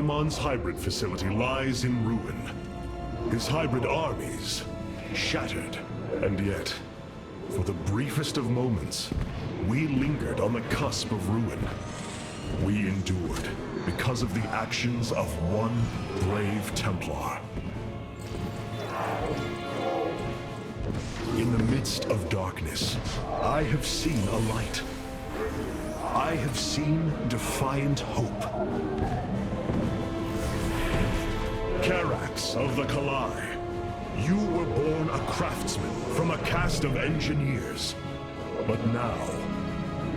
Amon's hybrid facility lies in ruin. His hybrid armies shattered. And yet, for the briefest of moments, we lingered on the cusp of ruin. We endured because of the actions of one brave Templar. In the midst of darkness, I have seen a light. I have seen defiant hope. Carax of the Kalai, you were born a craftsman from a caste of engineers. But now,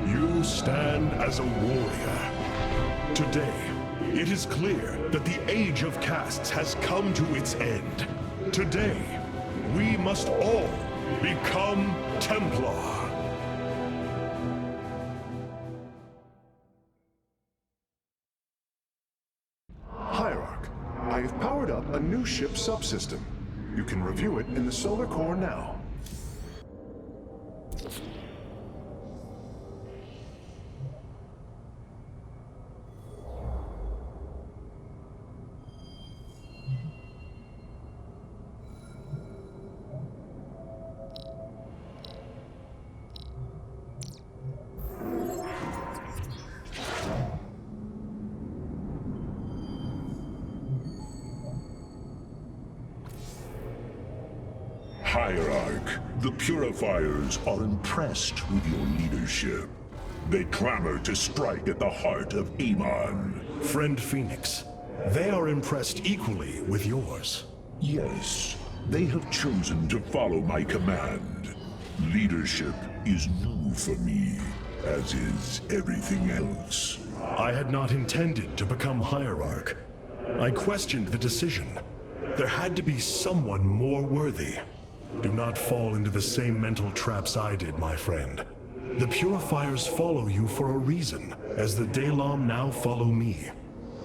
you stand as a warrior. Today, it is clear that the age of castes has come to its end. Today, we must all become Templar. Hierarch, I have powered up a new ship subsystem. You can review it in the solar core now. Hierarch, the Purifiers are impressed with your leadership. They clamor to strike at the heart of Amon. Friend Phoenix, they are impressed equally with yours. Yes, they have chosen to follow my command. Leadership is new for me, as is everything else. I had not intended to become Hierarch. I questioned the decision. There had to be someone more worthy. Do not fall into the same mental traps I did, my friend. The Purifiers follow you for a reason, as the Dalam now follow me.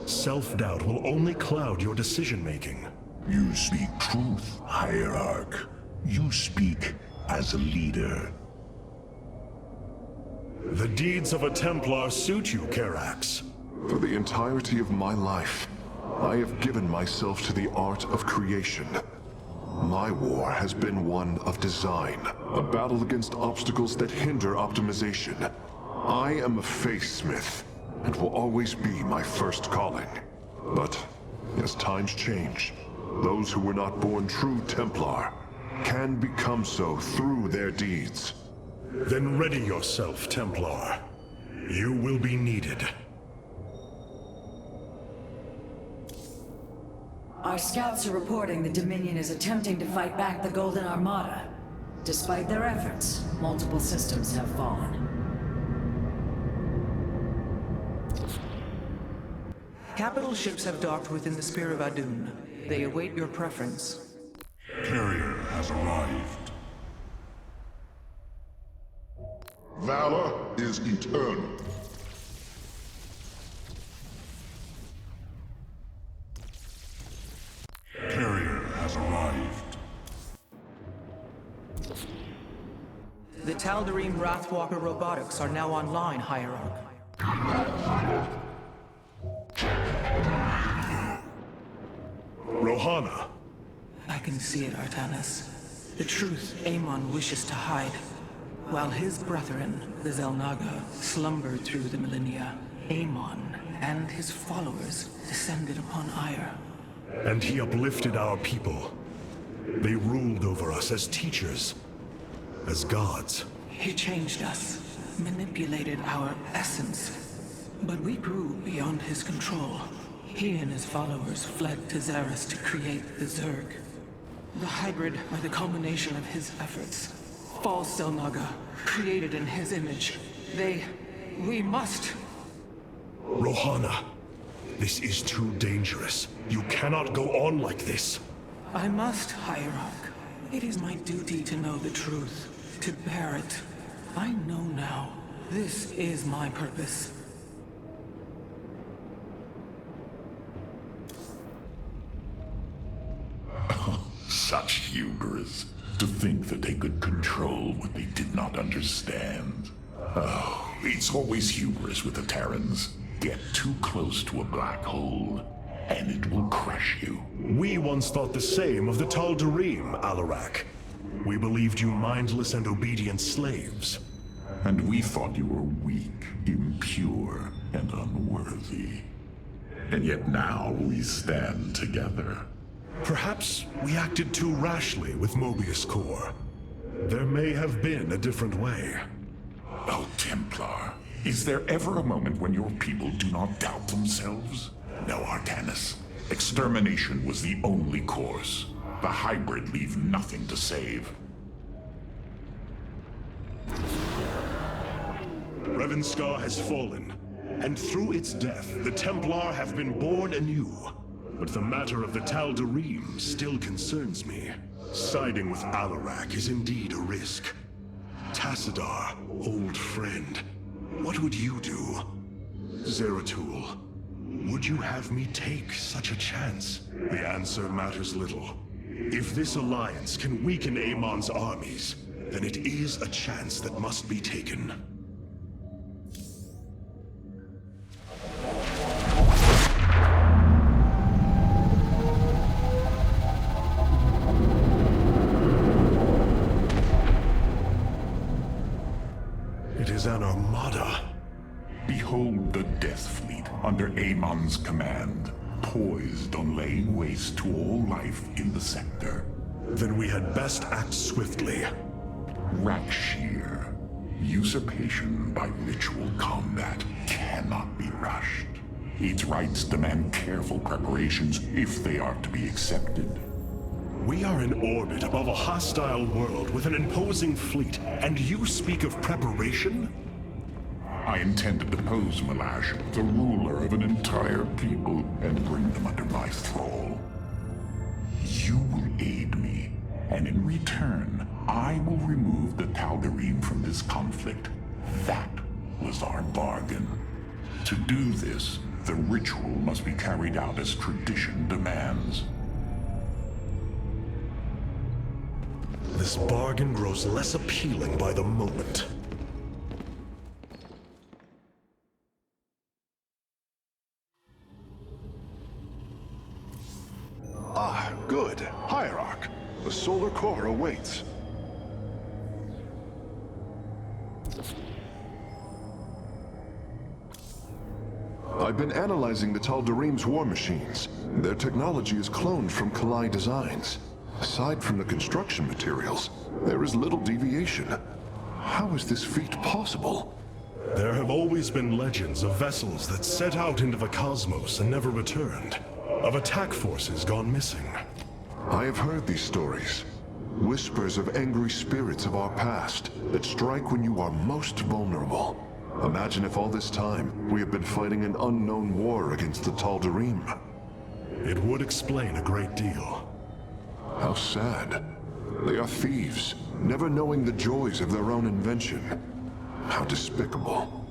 Self-doubt will only cloud your decision-making. You speak truth, Hierarch. You speak as a leader. The deeds of a Templar suit you, Carax. For the entirety of my life, I have given myself to the art of creation. My war has been one of design, a battle against obstacles that hinder optimization. I am a faithsmith, and will always be my first calling. But, as times change, those who were not born true Templar can become so through their deeds. Then ready yourself, Templar. You will be needed. Our scouts are reporting the Dominion is attempting to fight back the Golden Armada. Despite their efforts, multiple systems have fallen. Capital ships have docked within the Spear of Adun. They await your preference. Carrier has arrived. Valor is eternal. Carrier has arrived. The Tal'Darim Wrathwalker robotics are now online, Hierarch. Rohana. I can see it, Artanis. The truth Amon wishes to hide. While his brethren, the Xel'Naga, slumbered through the millennia, Amon and his followers descended upon Ire. And he uplifted our people. They ruled over us as teachers, as gods. He changed us, manipulated our essence. But we grew beyond his control. He and his followers fled to Xeris to create the Zerg. The hybrid are the culmination of his efforts. False Xel'Naga, created in his image. We must... Rohana, this is too dangerous. You cannot go on like this. I must, Hierarch. It is my duty to know the truth, to bear it. I know now. This is my purpose. Such hubris. To think that they could control what they did not understand. Oh, it's always hubris with the Terrans. Get too close to a black hole, and it will crush you. We once thought the same of the Tal'Darim, Alarak. We believed you mindless and obedient slaves. And we thought you were weak, impure, and unworthy. And yet now we stand together. Perhaps we acted too rashly with Mobius Core. There may have been a different way. Oh, Templar, is there ever a moment when your people do not doubt themselves? No, Artanis. Extermination was the only course. The hybrid leave nothing to save. Revanskar has fallen, and through its death, the Templar have been born anew. But the matter of the Tal'Darim still concerns me. Siding with Alarak is indeed a risk. Tassadar, old friend, what would you do? Zeratul, would you have me take such a chance? The answer matters little. If this alliance can weaken Amon's armies, then it is a chance that must be taken. It is an armada. Behold the Death Fleet under Amon's command, poised on laying waste to all life in the sector. Then we had best act swiftly. Rak'Shir. Usurpation by ritual combat cannot be rushed. Its rites demand careful preparations if they are to be accepted. We are in orbit above a hostile world with an imposing fleet, and you speak of preparation? I intend to depose Ma'lash, the ruler of an entire people, and bring them under my thrall. You will aid me, and in return, I will remove the Tal'Darim from this conflict. That was our bargain. To do this, the ritual must be carried out as tradition demands. This bargain grows less appealing by the moment. Ah, good. Hierarch. The solar core awaits. I've been analyzing the Tal'Darim's war machines. Their technology is cloned from Kalai designs. Aside from the construction materials, there is little deviation. How is this feat possible? There have always been legends of vessels that set out into the cosmos and never returned. Of attack forces gone missing. I have heard these stories. Whispers of angry spirits of our past that strike when you are most vulnerable. Imagine if all this time we have been fighting an unknown war against the Tal'Darim. It would explain a great deal. How sad. They are thieves, never knowing the joys of their own invention. How despicable.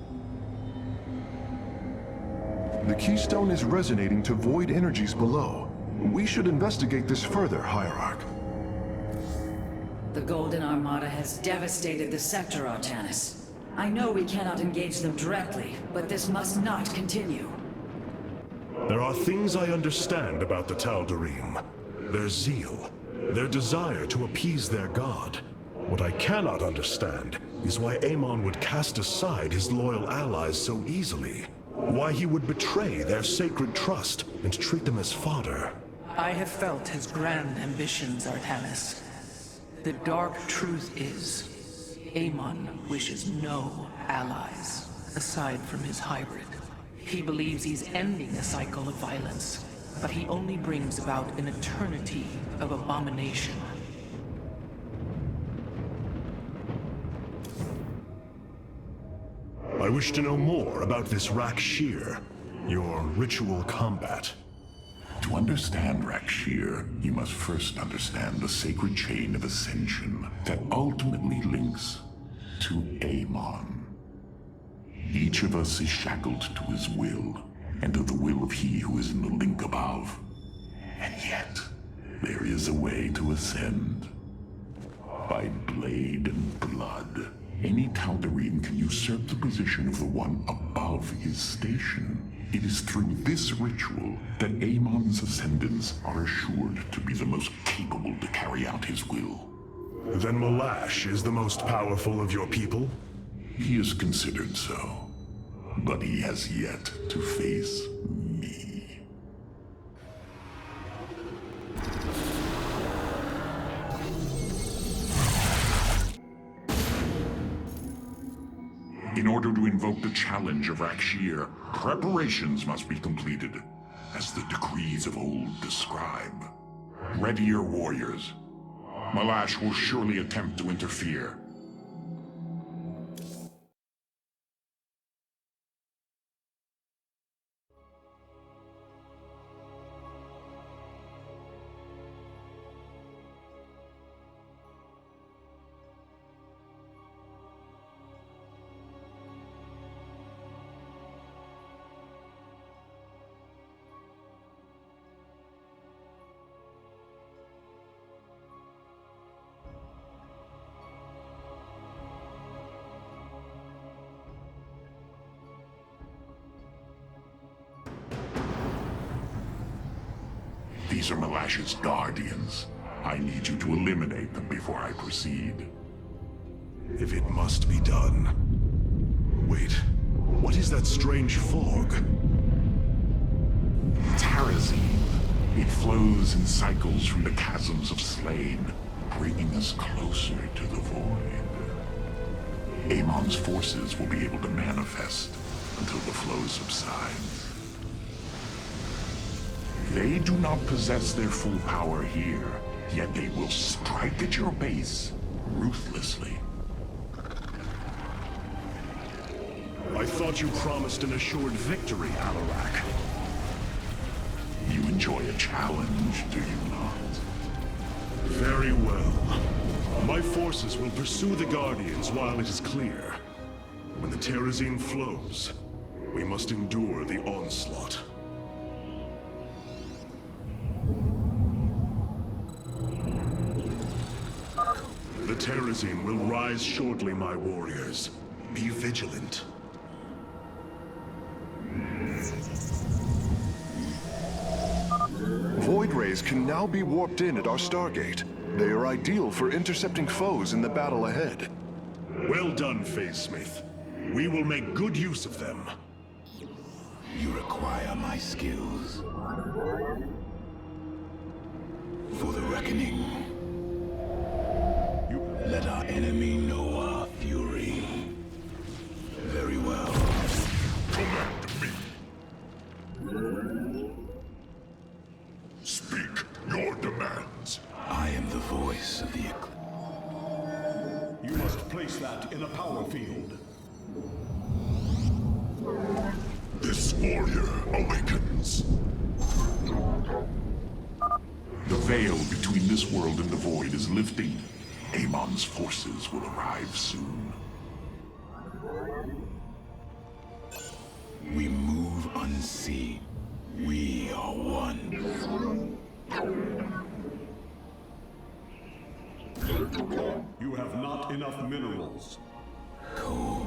The keystone is resonating to void energies below. We should investigate this further, Hierarch. The Golden Armada has devastated the sector, Artanis. I know we cannot engage them directly, but this must not continue. There are things I understand about the Tal'Darim. Their zeal, their desire to appease their god. What I cannot understand is why Amon would cast aside his loyal allies so easily. Why he would betray their sacred trust and treat them as fodder. I have felt his grand ambitions, Artanis. The dark truth is, Amon wishes no allies, aside from his hybrid. He believes he's ending a cycle of violence, but he only brings about an eternity of abomination. I wish to know more about this Rak'Shir, your ritual combat. To understand Rak'Shir, you must first understand the sacred chain of ascension that ultimately links to Amon. Each of us is shackled to his will, and to the will of he who is in the link above. And yet, there is a way to ascend. By blade and blood, any Tal'Darim can usurp the position of the one above his station. It is through this ritual that Amon's ascendants are assured to be the most capable to carry out his will. Then Ma'lash is the most powerful of your people? He is considered so, but he has yet to face me. In order to invoke the challenge of Rak'Shir, preparations must be completed, as the decrees of old describe. Ready your warriors. Ma'lash will surely attempt to interfere. These are Ma'lash's guardians. I need you to eliminate them before I proceed. If it must be done. Wait, what is that strange fog? Terrazine. It flows in cycles from the chasms of Slayn, bringing us closer to the void. Amon's forces will be able to manifest until the flow subsides. They do not possess their full power here, yet they will strike at your base ruthlessly. I thought you promised an assured victory, Alarak. You enjoy a challenge, do you not? Very well. My forces will pursue the Guardians while it is clear. When the Terrazine flows, we must endure the onslaught. The Terrazine will rise shortly, my warriors. Be vigilant. Void rays can now be warped in at our Stargate. They are ideal for intercepting foes in the battle ahead. Well done, Phase-Smith. We will make good use of them. You require my skills. For the reckoning. Let our enemy know our fury. Very well. Command me. Speak your demands. I am the voice of the You must place that in a power field. This warrior awakens. The veil between this world and the void is lifting. Amon's forces will arrive soon. We move unseen. We are one. You have not enough minerals. Cool.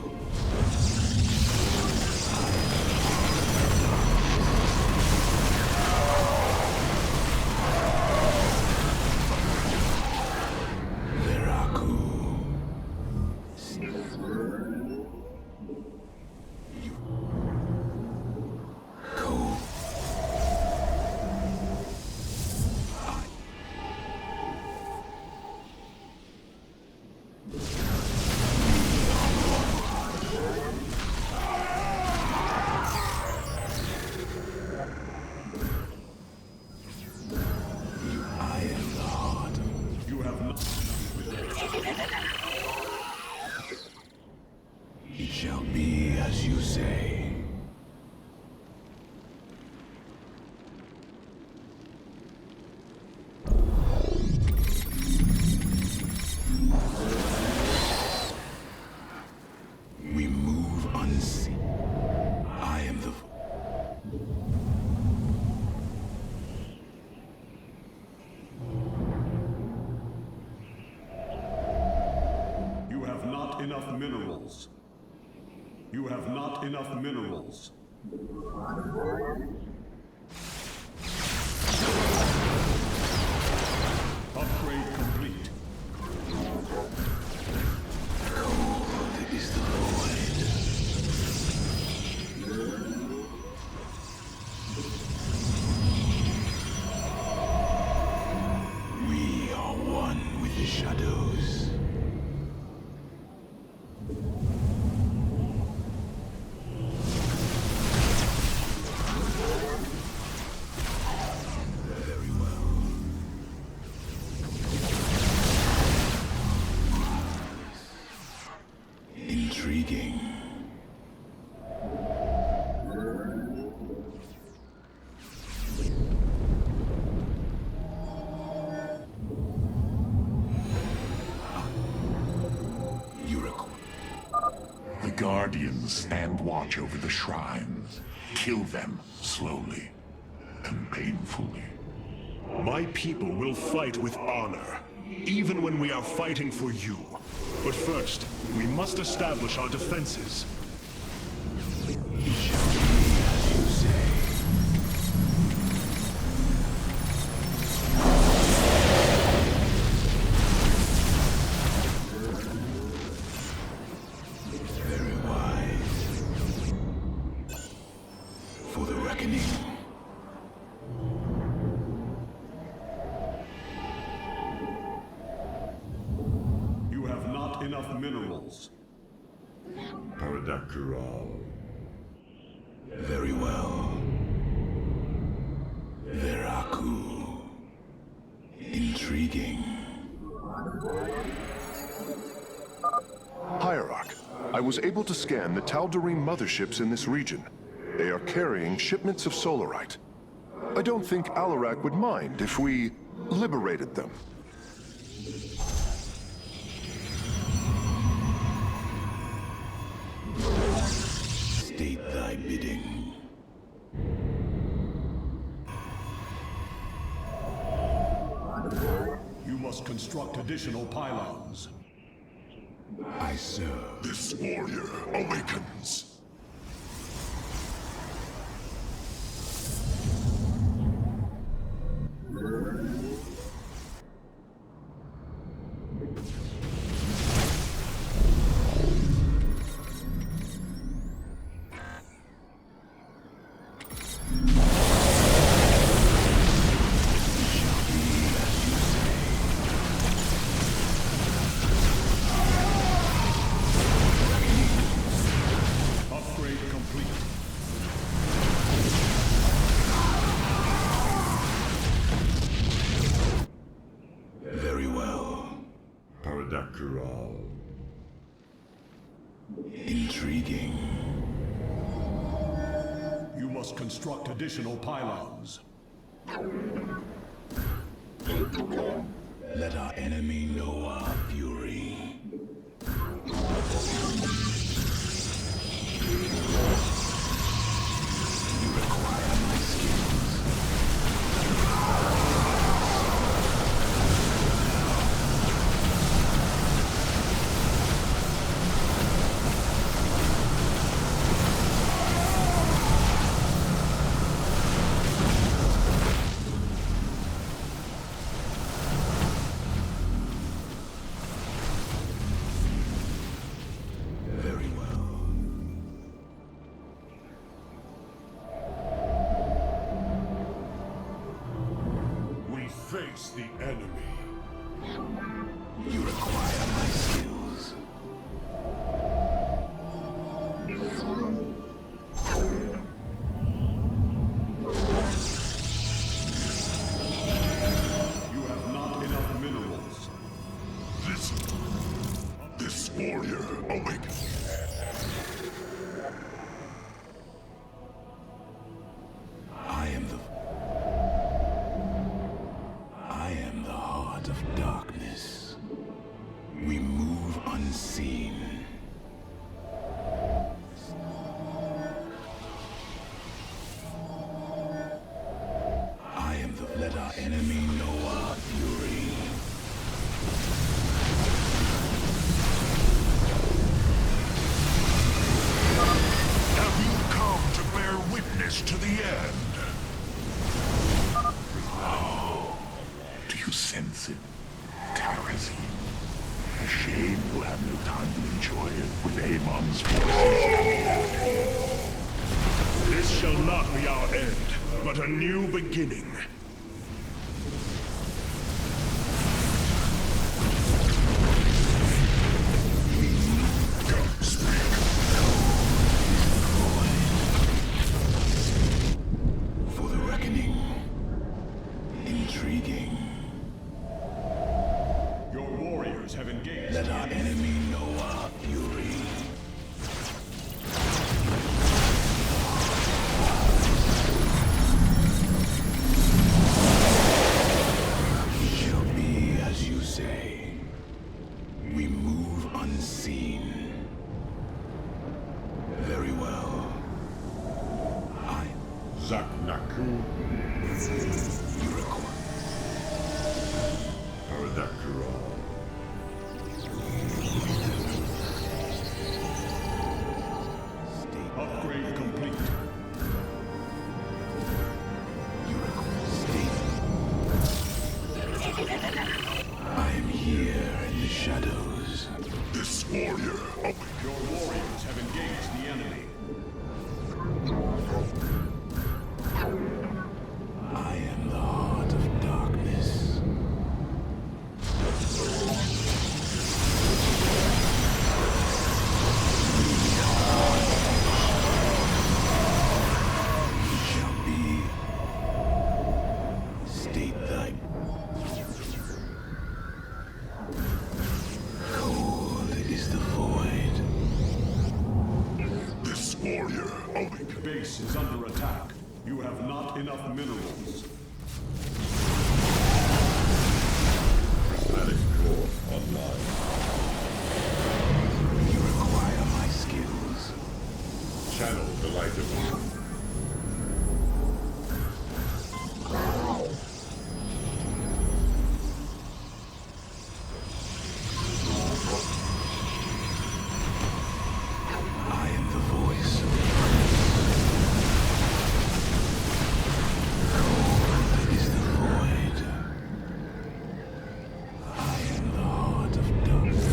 It shall be as you say. We move unseen. I am the... You have not enough minerals. You have not enough minerals. Upgrade complete. Cold is the void. We are one with the shadows. Very well. Intriguing. The Guardians stand watch over the shrines. Kill them slowly and painfully. My people will fight with honor, even when we are fighting for you. But first, we must establish our defenses. It shall be as you say. Very wise. For the reckoning. You have not enough minerals. Predecessor. Very well. Veraku. Intriguing. Hierarch, I was able to scan the Tal'Darim motherships in this region. They are carrying shipments of solarite. I don't think Alarak would mind if we liberated them. State thy bidding. You must construct additional pylons. I serve. This warrior awakens. Upgrade complete. Very well. Predecessor. Intriguing. You must construct additional pylons. Let our enemy know our fury. You require my skills. Very well. We face the enemy. You require my skills. You have not enough minerals. This warrior awakens. I am the heart of darkness. We move unseen. I am the let our enemy know our fury. Have you come to bear hand. Oh, do you sense it? Terrazine. A shame you'll have no time to enjoy it with Amon's forces. This shall not be our end, but a new beginning. For the reckoning. Intriguing. Your warriors have engaged. Let our enemy know our fury. It shall be as you say. We move unseen. Very well. I Zaknaku. Iroquois. Upgrade complete. I am here in the shadows. This warrior. Your warriors have engaged the enemy. I am the heart of darkness. It shall be. State thy. Cold is the void. This warrior. Base is under attack. You have not enough minerals. Prismatic core online. You require my skills. Channel the light of truth. I am the voice of Cold is the void. I am the heart of darkness.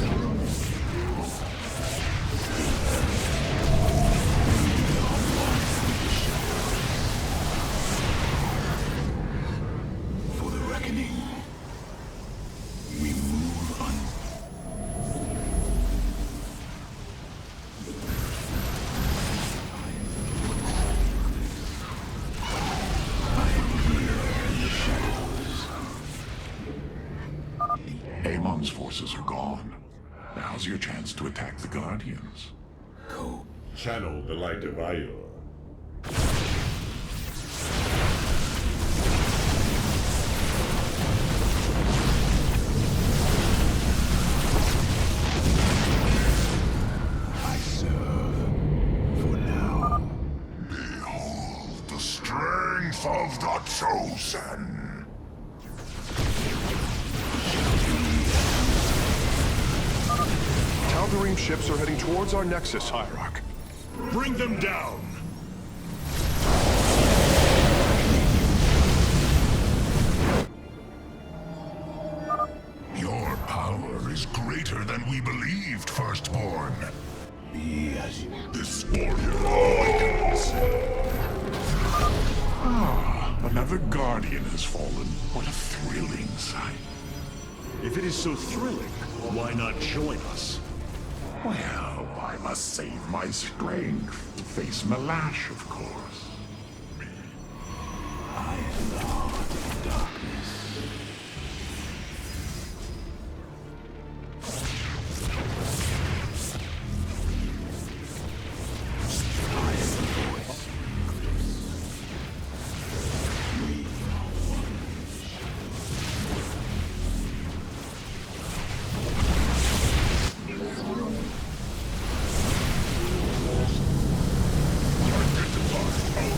For the reckoning, we move on. I am here in the shadows. Amon's forces are gone. Now's your chance to attack the Guardians. Cold. Channel the light of Io. I serve for now. Behold the strength of the Chosen. Tal'Darim ships are heading towards our nexus, Hierarch. Bring them down! Your power is greater than we believed, Firstborn. Be as you. This warrior awakens. Another Guardian has fallen. What a thrilling sight. If it is so thrilling, why not join us? Well, I must save my strength to face Ma'lash, of course. I am the heart of darkness. I am the voice. We are one. Identify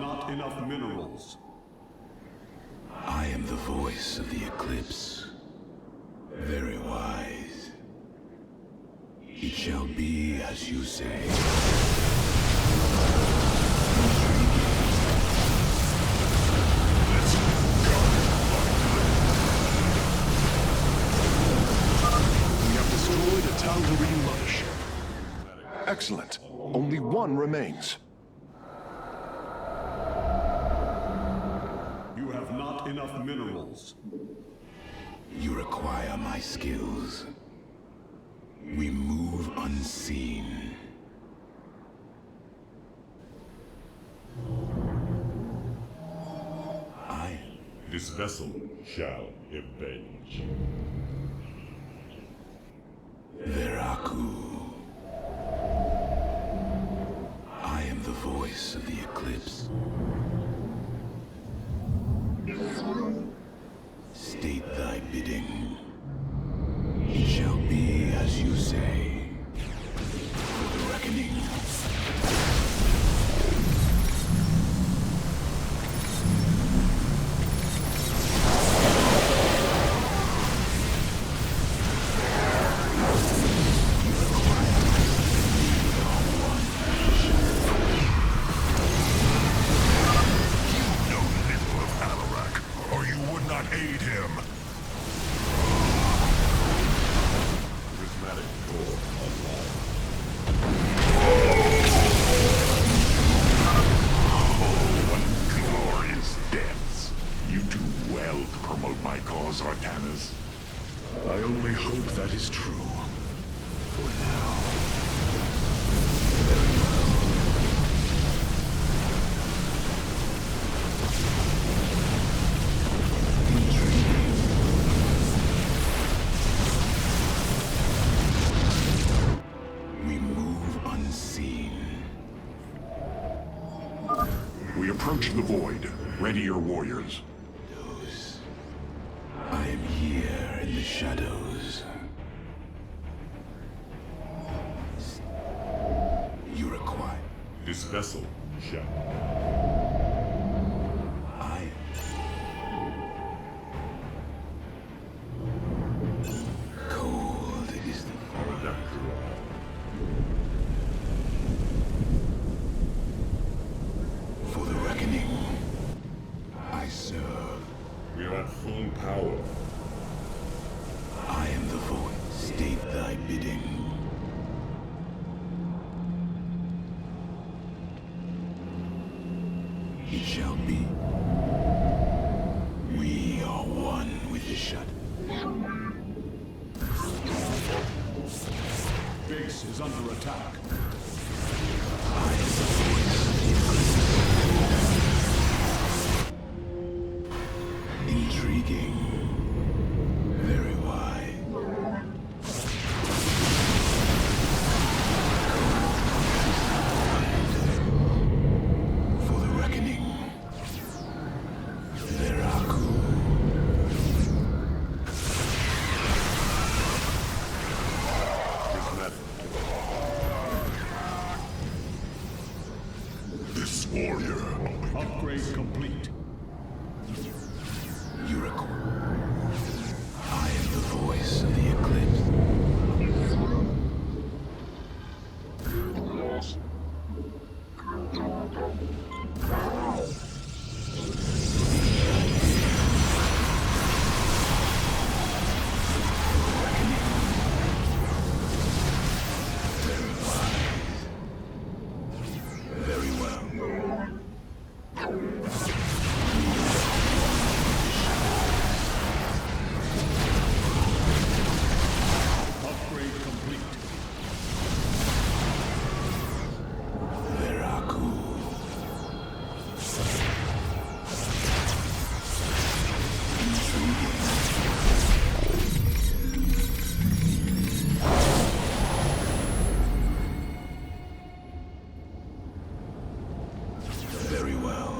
not enough minerals. I am the voice of the eclipse. Very wise. It shall be as you say. We have destroyed a Tal'Darim mothership. Excellent. Only one remains. You have not enough minerals. You require my skills. We move unseen. This vessel shall avenge. Veraku. I am the voice of the eclipse. State thy bidding. It shall be as you say. For the reckoning. Artanis. I only hope that is true. For now. We move unseen. We approach the void. Ready your warriors. I am here in the shadows. You require. This vessel shall. I. Cold is the for the reckoning. I serve. We are at full power. I am the voice. State thy bidding. It shall be. We are one with the shut. Base is under attack. I am the voice of the eclipse. Intriguing. Very wise. For the reckoning. Veraku. This warrior. Upgrade complete. You require. I am the voice of the eclipse. Very well. Upgrade complete. Veraku. Intriguing. Very well.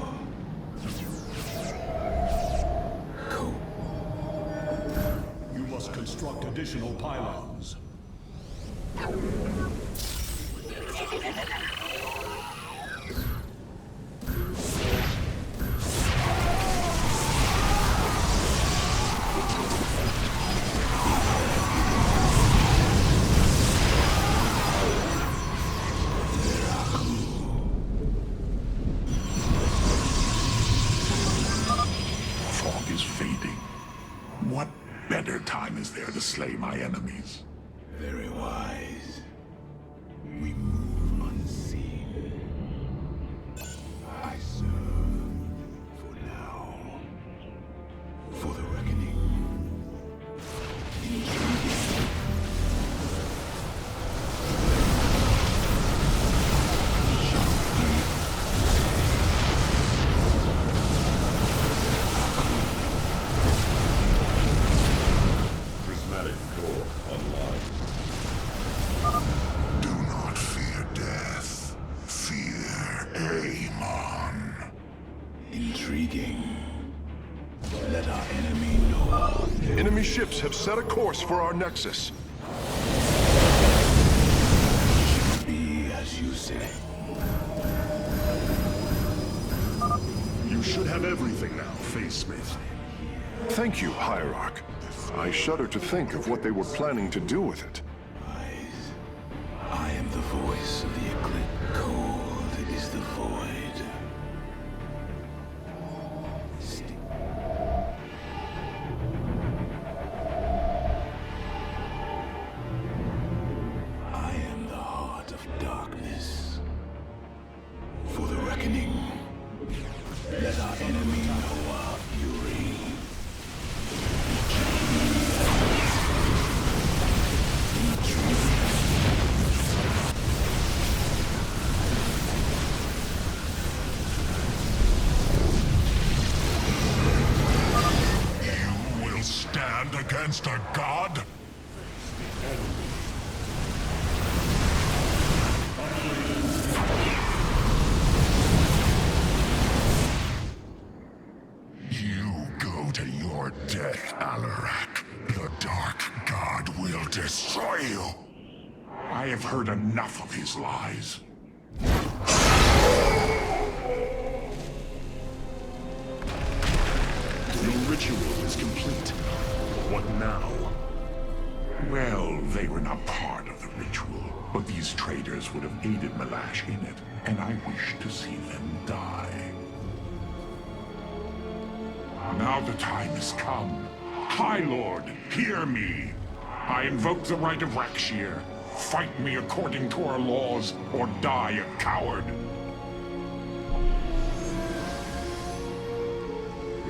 Cool. You must construct additional pylons. time is there to slay my enemies? Very wise. We move unseen. I serve for now. For the reckoning. Intriguing. Prismatic core online. Do not fear death. Fear Amon. Intriguing. Let our enemy know. Enemy ships have set a course for our nexus. Be as you say. You should have everything now, Facesmith. Thank you, Hierarch. I shudder to think of what they were planning to do with it. Wise. I am the voice of the eclipse. Cold is the void. I am the heart of darkness. For the reckoning. Let our enemy know our fury. You will stand against a god? You go to your death, Alarak. The Dark God will destroy you. I have heard enough of his lies. Your ritual is complete. What now? Well, they were not part of the ritual, but these traitors would have aided Ma'lash in it, and I wish to see them die. Now the time has come. Highlord, hear me. I invoke the right of Rak'Shir. Fight me according to our laws, or die a coward.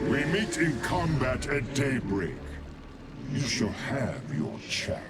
We meet in combat at daybreak. You shall have your challenge.